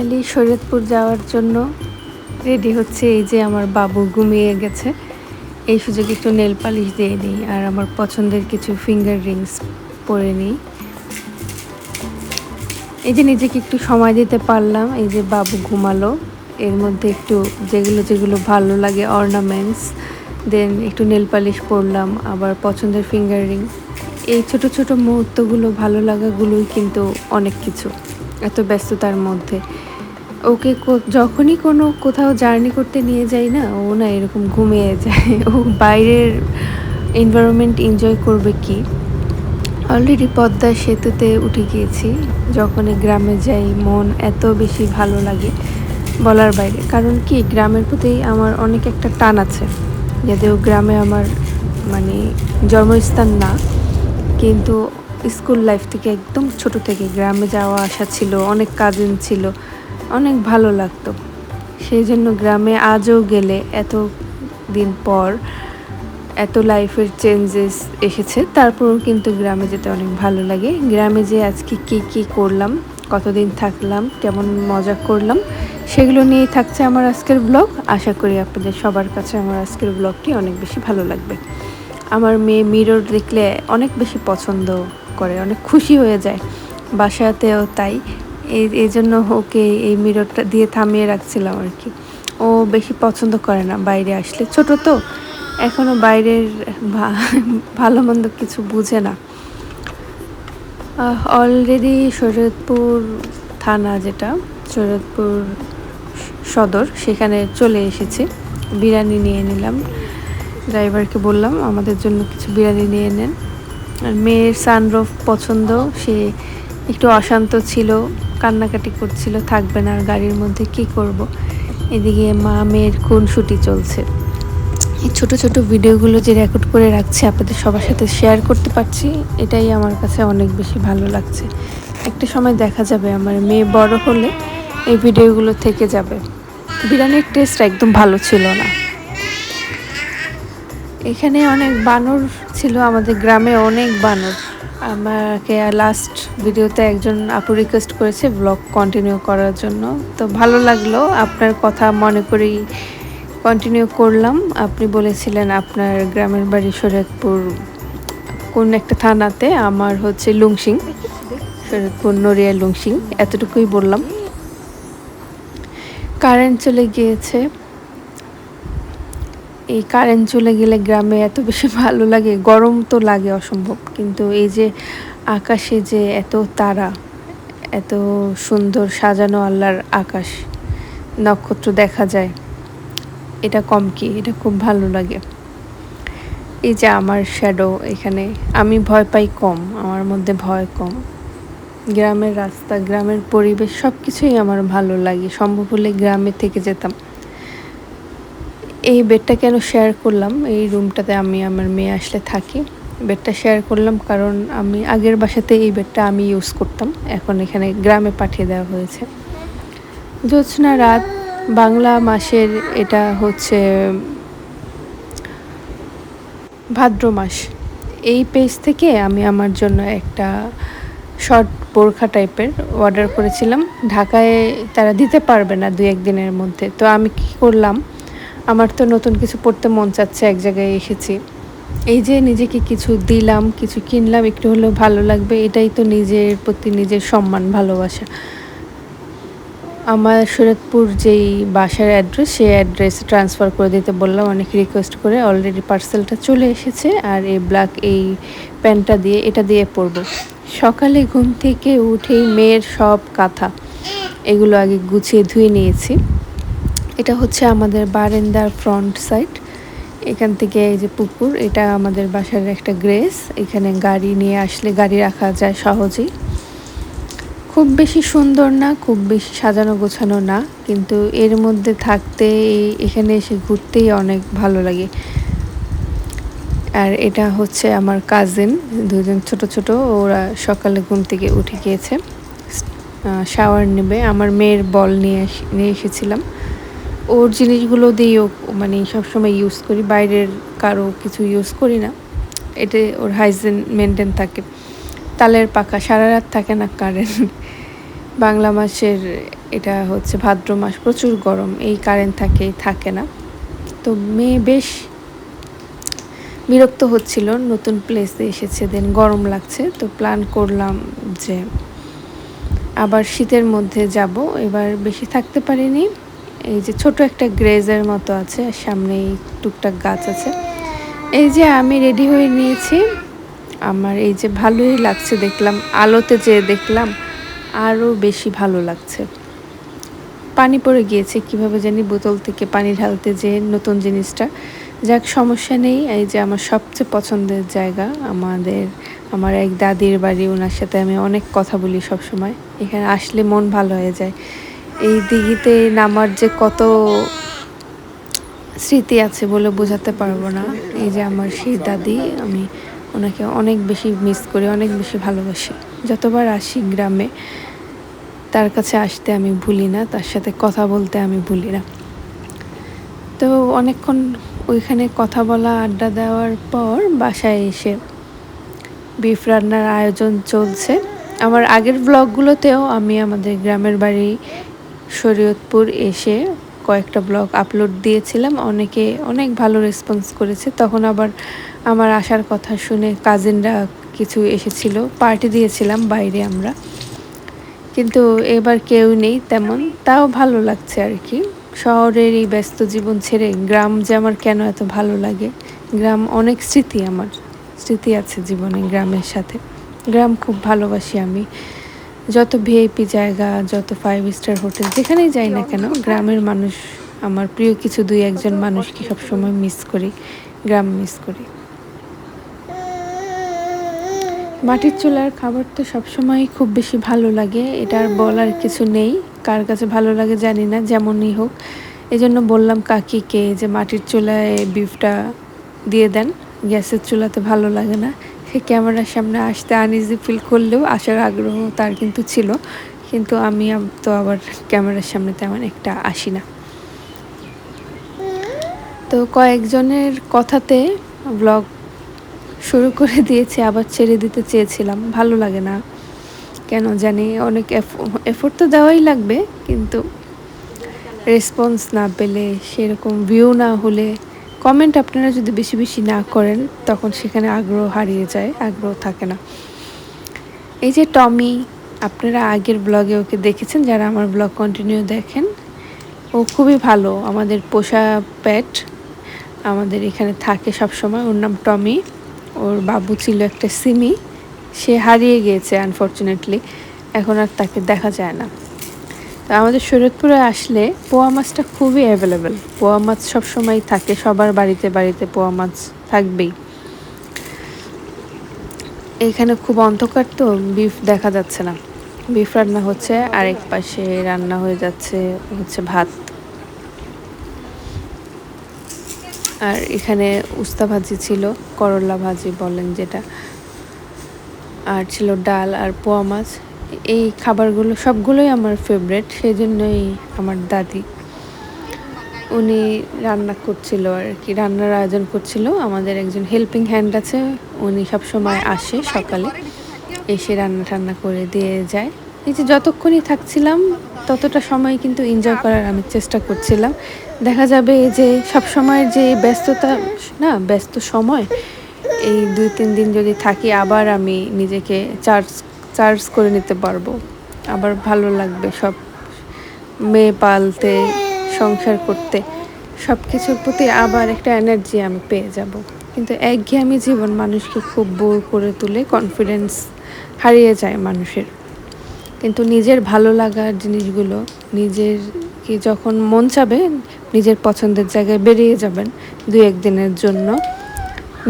Finally Shariatpur যাওয়ার জন্য ready হচ্ছে। এই যে আমার বাবু ঘুমিয়ে গেছে, এই সুযোগে একটু নেল পালিশ দিয়ে নিই আর আমার পছন্দের কিছু ফিঙ্গার রিংস পরে নিই। এই যে নিজেকে একটু সময় দিতে পারলাম। এই যে বাবু ঘুমালো, এর মধ্যে একটু যেগুলো যেগুলো ভালো লাগে অর্নামেন্টস, দেন একটু নেল পালিশ পরলাম, আবার পছন্দের ফিঙ্গার রিং। এই ছোট ছোট মুহূর্তগুলো ভালো লাগাগুলোই কিন্তু অনেক কিছু এত ব্যস্ততার মধ্যে। ওকে যখনই কোথাও জার্নি করতে নিয়ে যাই না, ও না এরকম ঘুমিয়ে যায়। ও বাইরের এনভায়রনমেন্ট এনজয় করবে কি। অলরেডি পদ্মা সেতুতে উঠে গিয়েছি। যখনই গ্রামে যাই মন এত বেশি ভালো লাগে বলার বাইরে। কারণ কি, গ্রামের প্রতি আমার অনেক একটা টান আছে। যদিও গ্রামে আমার মানে জন্মস্থান না, কিন্তু স্কুল লাইফ থেকে একদম ছোট থেকে গ্রামে যাওয়া আসা ছিল, অনেক কাজিন ছিল, অনেক ভালো লাগতো। সেই জন্য গ্রামে আজও গেলে এত দিন পর এত লাইফের চেঞ্জেস এসেছে, তারপরও কিন্তু গ্রামে যেতে অনেক ভালো লাগে। গ্রামে যে আজকে কী করলাম, কতদিন থাকলাম, কেমন মজা করলাম, সেগুলো নিয়েই থাকছে আমার আজকের ব্লগ। আশা করি আপনাদের সবার কাছে আমার আজকের ব্লগটি অনেক বেশি ভালো লাগবে। আমার মেয়ে মিরর দেখলে অনেক বেশি পছন্দ করে, অনেক খুশি হয়ে যায়, বাসাতেও তাই। এই জন্য ওকে এই মিররটা দিয়ে থামিয়ে রাখছিলাম আর কি। ও বেশি পছন্দ করে না বাইরে আসলে, ছোট তো এখনও বাইরের ভালো মন্দ কিছু বুঝে না। অলরেডি শরীয়তপুর থানা, যেটা শরীয়তপুর সদর, সেখানে চলে এসেছি। বিরিয়ানি নিয়ে নিলাম, ড্রাইভারকে বললাম আমাদের জন্য কিছু বিরিয়ানি নিয়ে নেন। আর মেয়ের সানরুফ পছন্দ, সে একটু অশান্ত ছিল, কান্নাকাটি করছিল, থাকবে না আর গাড়ির মধ্যে, কি করব। এদিকে মা মেয়ের খুনসুটি চলছে। এই ছোট ছোট ভিডিওগুলো যে রেকর্ড করে রাখছি, আপনাদের সবার সাথে শেয়ার করতে পারছি, এটাই আমার কাছে অনেক বেশি ভালো লাগছে। একটা সময় দেখা যাবে আমার মেয়ে বড় হলে এই ভিডিওগুলো থেকে যাবে। বিরিয়ানির টেস্ট একদম ভালো ছিল না। এখানে অনেক বানর ছিল, আমাদের গ্রামে অনেক বানর। আমাকে লাস্ট ভিডিওতে একজন আপু রিকোয়েস্ট করেছে ব্লগ কন্টিনিউ করার জন্য, তো ভালো লাগলো, আপনার কথা মনে করেই কন্টিনিউ করলাম। আপনি বলেছিলেন আপনার গ্রামের বাড়ি শরীয়তপুর কোন একটা থানাতে, আমার হচ্ছে লুংশিং, শরীয়তপুর নড়িয়া লুংশিং, এতটুকুই বললাম। কারেন্ট চলে গিয়েছে। এই কারেন্ট চলে গেলে গ্রামে এত বেশি ভালো লাগে, গরম তো লাগে অসম্ভব, কিন্তু এই যে আকাশে যে এত তারা, এত সুন্দর সাজানো আল্লাহর আকাশ, নক্ষত্র দেখা যায়, এটা কম কি, এটা খুব ভালো লাগে। এই যে আমার শ্যাডো এখানে, আমি ভয় পাই কম, আমার মধ্যে ভয় কম। গ্রামের রাস্তা, গ্রামের পরিবেশ সব কিছুই আমার ভালো লাগে। সম্ভব হলে গ্রামে থেকে যেতাম। এই বেডটা কেন শেয়ার করলাম, এই রুমটাতে আমি আমার মেয়ে আসলে থাকি। বেডটা শেয়ার করলাম কারণ আমি আগের বাসাতে এই বেডটা আমি ইউজ করতাম, এখন এখানে গ্রামে পাঠিয়ে দেওয়া হয়েছে। জ্যোৎস্না রাত, বাংলা মাসের, এটা হচ্ছে ভাদ্র মাস। এই পেজ থেকে আমি আমার জন্য একটা শর্ট বোরখা টাইপের অর্ডার করেছিলাম। ঢাকায় তারা দিতে পারবে না 2-1 দিনের মধ্যে, তো আমি কি করলাম, আমার তো নতুন কিছু পড়তে মন চাচ্ছে, এক জায়গায় এসেছি, এই যে নিজেকে কিছু দিলাম, কিছু কিনলাম, একটু হলেও ভালো লাগবে, এটাই তো নিজের প্রতি নিজের সম্মান, ভালোবাসা। আমার শরীয়তপুর যেই বাসার অ্যাড্রেস, সেই অ্যাড্রেসে ট্রান্সফার করে দিতে বললাম অনেক রিকোয়েস্ট করে। অলরেডি পার্সেলটা চলে এসেছে, আর এই ব্ল্যাক এই প্যান্টটা দিয়ে, এটা দিয়ে পরবো। সকালে ঘুম থেকে উঠেই মেয়ের সব কাঁথা এগুলো আগে গুছিয়ে ধুয়ে নিয়েছি। এটা হচ্ছে আমাদের বারান্দার ফ্রন্ট সাইড, এখান থেকে এই যে পুকুর, এটা আমাদের বাসার একটা গ্রেস। এখানে গাড়ি নিয়ে আসলে গাড়ি রাখা যায় সহজেই। খুব বেশি সুন্দর না, খুব বেশি সাজানো গোছানো না, কিন্তু এর মধ্যে থাকতে, এখানে এসে ঘুরতেই অনেক ভালো লাগে। আর এটা হচ্ছে আমার কাজিন, দুজন ছোট ছোট, ওরা সকালে ঘুম থেকে উঠে গিয়েছে, শাওয়ার নেবে। আমার মেয়ের বল নিয়ে এসেছিলাম, ওর জিনিসগুলো দিয়েও মানে সবসময় ইউজ করি, বাইরের কারো কিছু ইউজ করি না, এতে ওর হাইজিন মেনটেন থাকে। তালের পাখা, সারা রাত থাকে না কারেন্ট। বাংলা মাসের এটা হচ্ছে ভাদ্র মাস, প্রচুর গরম, এই কারেন্ট থাকে না। তো মেয়ে বেশ বিরক্ত হচ্ছিল, নতুন প্লেসে এসেছে, দেন গরম লাগছে, তো প্ল্যান করলাম যে আবার শীতের মধ্যে যাব। এবার বেশি থাকতে পারিনি। এই যে ছোট একটা গ্রেজের মতো আছে, সামনেই টুকটাক গাছ আছে। এই যে আমি রেডি হয়ে নিয়েছি, আমার এই যে ভালোই লাগছে, দেখলাম আলোতে যেয়ে দেখলাম আরও বেশি ভালো লাগছে। পানি পড়ে গিয়েছে কিভাবে জানি, বোতল থেকে পানি ঢালতে যে নতুন জিনিসটা, যাক সমস্যা নেই। এই যে আমার সবচেয়ে পছন্দের জায়গা, আমার এক দাদির বাড়ি, ওনার সাথে আমি অনেক কথা বলি সব সময়। এখানে আসলে মন ভালো হয়ে যায়। এই দিঘিতে নামার যে কত স্মৃতি আছে বলে বোঝাতে পারবো না। এই যে আমার সেই দাদি, আমি ওনাকে অনেক বেশি মিস করি, অনেক বেশি ভালোবাসি। যতবার আসি গ্রামে তার কাছে আসতে আমি ভুলি না, তার সাথে কথা বলতে আমি ভুলি না। তো অনেকক্ষণ ওইখানে কথা বলা, আড্ডা দেওয়ার পর বাসায় এসে বিফ রান্নার আয়োজন চলছে। আমার আগের ব্লগগুলোতেও আমি আমাদের গ্রামের বাড়ি শরীয়তপুর এসে কয়েকটা ব্লগ আপলোড দিয়েছিলাম, অনেকে অনেক ভালো রেসপন্স করেছে। তখন আবার আমার আসার কথা শুনে কাজিনরা কিছু এসেছিল, পার্টি দিয়েছিলাম বাইরে আমরা, কিন্তু এবার কেউ নেই তেমন, তাও ভালো লাগছে আর কি। শহরের এই ব্যস্ত জীবন ছেড়ে গ্রাম যে আমার কেন এত ভালো লাগে। গ্রাম অনেক স্মৃতি আছে জীবনে গ্রামের সাথে। গ্রাম খুব ভালোবাসি আমি। যত ভিআইপি জায়গা, যত 5 স্টার হোটেল, যেখানেই যাই না কেন, গ্রামের মানুষ আমার প্রিয়। কিছু 2-1 মানুষকে সবসময় মিস করি, গ্রাম মিস করি। মাটির চুলার খাবার তো সবসময় খুব বেশি ভালো লাগে, এটার বলার কিছু নেই। কার কাছে ভালো লাগে জানি না, যেমনই হোক। এই জন্য বললাম কাকিকে যে মাটির চুলায় বিফটা দিয়ে দেন, গ্যাসের চুলাতে ভালো লাগে না। সে ক্যামেরার সামনে আসতে আনইজি ফিল করলেও আসার আগ্রহ তার কিন্তু ছিল, কিন্তু আমি তো আবার ক্যামেরার সামনে তেমন একটা আসি না। তো কয়েকজনের কথাতে ব্লগ শুরু করে দিয়েছি, আবার ছেড়ে দিতে চেয়েছিলাম, ভালো লাগে না কেন জানি। অনেক এফোর্ট তো দেওয়াই লাগবে, কিন্তু রেসপন্স না পেলে, সেরকম ভিউ না হলে, কমেন্ট আপনারা যদি বেশি বেশি না করেন, তখন সেখানে আগ্রহ হারিয়ে যায়, আগ্রহ থাকে না। এই যে টমি, আপনারা আগের ব্লগে ওকে দেখেছেন, যারা আমার ব্লগ কন্টিনিউ দেখেন। ও খুবই ভালো, আমাদের পোষা পেট, আমাদের এখানে থাকে সব সময়। ওর নাম টমি। ওর বাবু ছিল একটা সিমি, সে হারিয়ে গিয়েছে আনফর্চুনেটলি, এখন আর তাকে দেখা যায় না। তো আমাদের শরীয়তপুরে আসলে পোয়া মাছটা খুবই অ্যাভেলেবেল। পোয়া মাছ সবসময় থাকে, সবার বাড়িতে বাড়িতে পোয়া মাছ থাকবেই। এখানে খুব অন্ধকার, তো বিফ দেখা যাচ্ছে না। বিফ রান্না হচ্ছে, আরেক পাশে রান্না হয়ে যাচ্ছে হচ্ছে ভাত। আর এখানে উস্তা ভাজি ছিল, করলা ভাজি বলেন যেটা, আর ছিল ডাল আর পোয়া মাছ। এই খাবারগুলো সবগুলোই আমার ফেভারিট, সেই জন্যই আমার দাদি উনি রান্না করছিল আর কি, রান্নার আয়োজন করছিল। আমাদের একজন হেল্পিং হ্যান্ড আছে, উনি সবসময় আসে সকালে, এসে রান্না টান্না করে দিয়ে যায়। এই যে যতক্ষণই থাকছিলাম ততটা সময় কিন্তু এনজয় করার আমি চেষ্টা করছিলাম। দেখা যাবে যে সব সময়ের যে ব্যস্ততা, না ব্যস্ত সময়, এই 2-3 দিন যদি থাকি, আবার আমি নিজেকে চার্জ করে নিতে পারবো, আবার ভালো লাগবে। সব মেয়ে পালতে, সংসার করতে, সব কিছুর প্রতি আবার একটা এনার্জি আমি পেয়ে যাব। কিন্তু একঘেয়েমি জীবন মানুষকে খুব বোর করে তুলে, কনফিডেন্স হারিয়ে যায় মানুষের। কিন্তু নিজের ভালো লাগার জিনিসগুলো, নিজের কি যখন মন চাবে নিজের পছন্দের জায়গায় বেরিয়ে যাবেন 2-1 দিনের জন্য।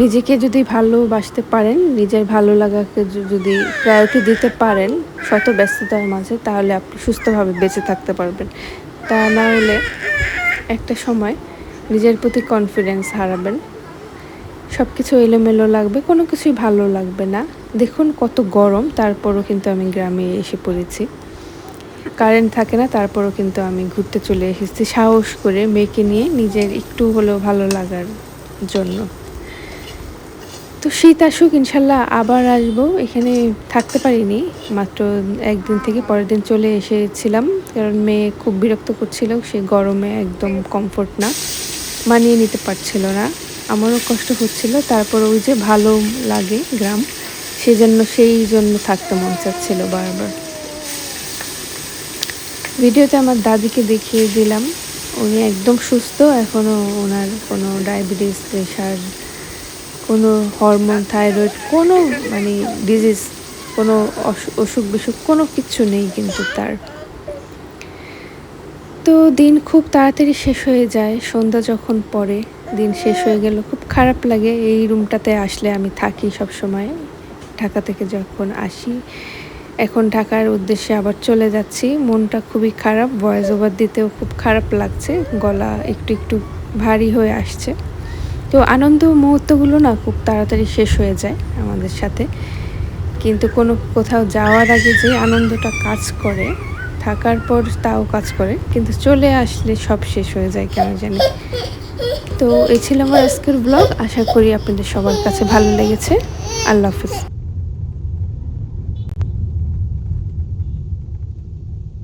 নিজেকে যদি ভালোবাসতে পারেন, নিজের ভালো লাগাকে যদি প্রায়োরিটি দিতে পারেন শত ব্যস্ততার মাঝে, তাহলে আপনি সুস্থভাবে বেঁচে থাকতে পারবেন। তা না হলে একটা সময় নিজের প্রতি কনফিডেন্স হারাবেন, সব কিছু এলোমেলো লাগবে, কোনো কিছুই ভালো লাগবে না। দেখুন কত গরম, তারপরও কিন্তু আমি গ্রামে এসে পড়েছি। কারেন্ট থাকে না, তারপরও কিন্তু আমি ঘুরতে চলে এসেছি সাহস করে, মেয়েকে নিয়ে, নিজের একটু হলেও ভালো লাগার জন্য। তো শীত আসুক ইনশাল্লাহ আবার আসবো। এখানে থাকতে পারিনি, মাত্র একদিন থেকে পরের দিন চলে এসেছিলাম, কারণ মেয়ে খুব বিরক্ত করছিল, সে গরমে একদম কমফোর্ট না, মানিয়ে নিতে পারছিল না। আমারও কষ্ট হচ্ছিল, তারপর ওই যে ভালো লাগে গ্রাম, সেই জন্য থাকতে মন চাচ্ছিল বারবার। ভিডিওতে আমার দাদিকে দেখিয়ে দিলাম, উনি একদম সুস্থ, এখনও ওনার কোনো ডায়াবেটিস, প্রেশার, কোনো হরমোন, থাইরয়েড, কোনো মানে ডিজিজ, কোনো অসুখ বিসুখ কোনো কিচ্ছু নেই কিন্তু তার। তো দিন খুব তাড়াতাড়ি শেষ হয়ে যায়, সন্ধ্যা যখন পড়ে দিন শেষ হয়ে গেল, খুব খারাপ লাগে। এই রুমটাতে আসলে আমি থাকি সব সময়, ঢাকা থেকে যখন আসি, এখন ঢাকার উদ্দেশ্যে আবার চলে যাচ্ছি, মনটা খুবই খারাপ, ভয়েস ওভার দিতেও খুব খারাপ লাগছে, গলা একটু একটু ভারী হয়ে আসছে। তো আনন্দ মুহূর্তগুলো না খুব তাড়াতাড়ি শেষ হয়ে যায় আমাদের সাথে, কিন্তু কোথাও যাওয়ার আগে যে আনন্দটা কাজ করে, থাকার পর তাও কাজ করে, কিন্তু চলে আসলে সব শেষ হয়ে যায় কেন জানি। তো এই ছিল আমার আজকের ব্লগ, আশা করি আপনাদের সবার কাছে ভালো লেগেছে। আল্লাহ হাফিজ।